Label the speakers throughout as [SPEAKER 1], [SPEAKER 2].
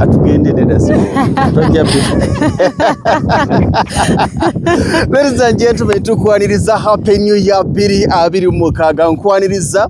[SPEAKER 1] atugenderera so Ladies and gentlemen, tukwaniriza Happy New Year 2026 nkwaniriza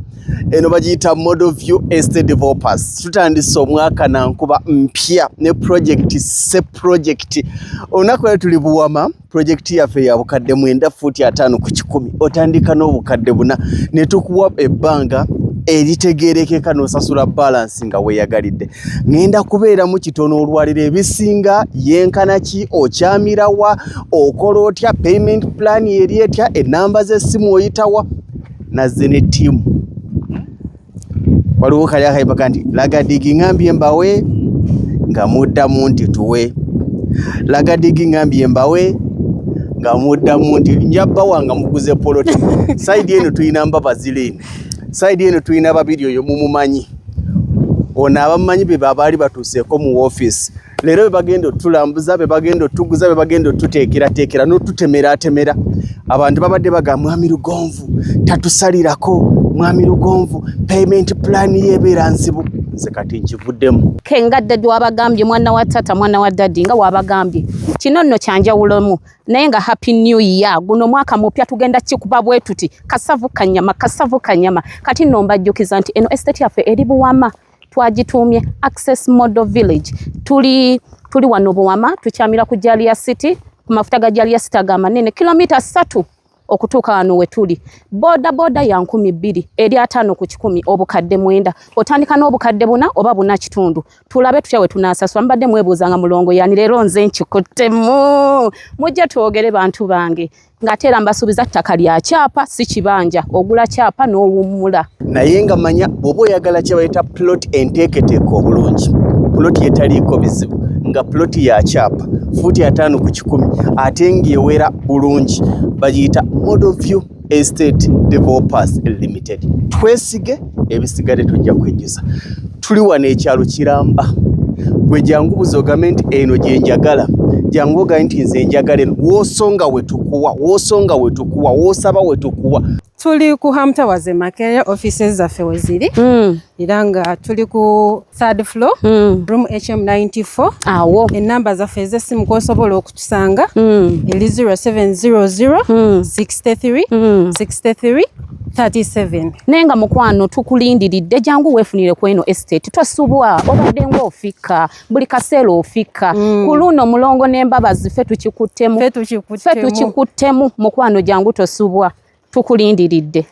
[SPEAKER 1] eno bagiyita Model View Estate Developers. Tutandise omwaka na nkuba mpya ne project onako tuli buwama project yaffe ya bukadde 9 futi 5 ku 10 otandika n'obukadde 4 ne tukuwa ebbanga eritegerekeka n'osasula balance nga weeyagalidde. Ngenda kubeera mu kitono olwalira ebisinga yenkana ki okyamirawa okola otya payment plan eri etya enamba z'essimu oyitawa nazze ne ttiimu. Waliwo kali akayimba nti lagadigi ngambye mbawe nga muddamu nti tuwe, lagadigi ngambye mbawe nga muddamu nti njabba wanga muguze poloti. Side eno tuyina mbabazireni, side eno tuyina babiri oyo mumumanyi, ono abamanyi be babaali batuuseeko mu office. Leero be bagenda otulambuza, be bagenda otuguza, be bagenda otuteekerateekera n'otutemeratemera. Abantu babadde bagamba Mwami Lugonvu tatusalirako, Mwami Lugonvu payment plan yebeera nzibu. Nze kati nkivuddemu. Kengadde wabagambye mwana wa tata mwana wa daddy nga wabagambye kino nno kyanjawulomu naye nga Happy New Year guno mwaka mupya tugenda kikuba bwe tuti kasavu kanyama kati nno mbajjukiza nti eno estate yaffe eri Buwama twagitumye Access Model Village. Tuli wano Buwama tukyamira ku Jalia City ku mafuta ga Jalia City amanene kilomita 3 okutuuka wano we tuli. Boda ya 200 eri 5 ku 10 obukadde 9 otandika n'obukadde 4 oba 4 kitundu. Tulabe tutya we tunasaswa. Mbadde mwebuuzanga mulongo yani leero nze nkikuttemu mujja twogere bantu bange ngateera mbasuubiza ttaka lya kyapa si kibanja ogula kyapa n'owummula naye nga manya bw'oba oyagala kye bayita plot enteeketeeke obulungi, plot yetaliiko bizibu nga plot ya kyapa futi 5 ku 10 ate ng'ewera bulungi bagiyita Model View Estate Developers Limited. Twesige ebisigale tujja kwejjusa. Tuli wano ekyalo Kiramba. Gwe jangu buzogambe nti eno gye njagala, jangu ogaye nti nze njagala eno, woosonga wetukuwa, woosaba wetukuwa.
[SPEAKER 2] Tuli ku Hamtawaze Makerere offices zaffe we ziri era nga tuli ku 3rd floor room HM94.
[SPEAKER 1] Awo
[SPEAKER 2] enamba zaffe ez'essimu kw'osobola okutusanga eri 0700 63 37.
[SPEAKER 1] Nenga mukwano tukulindiridde jangu weefunire ku eno estate tosubwa obadde ng'ofika buli kaseera ofika ku luno mulongo n'embabazi ffe tukikuttemu mukwano jangu tosubwa tukulindiridde.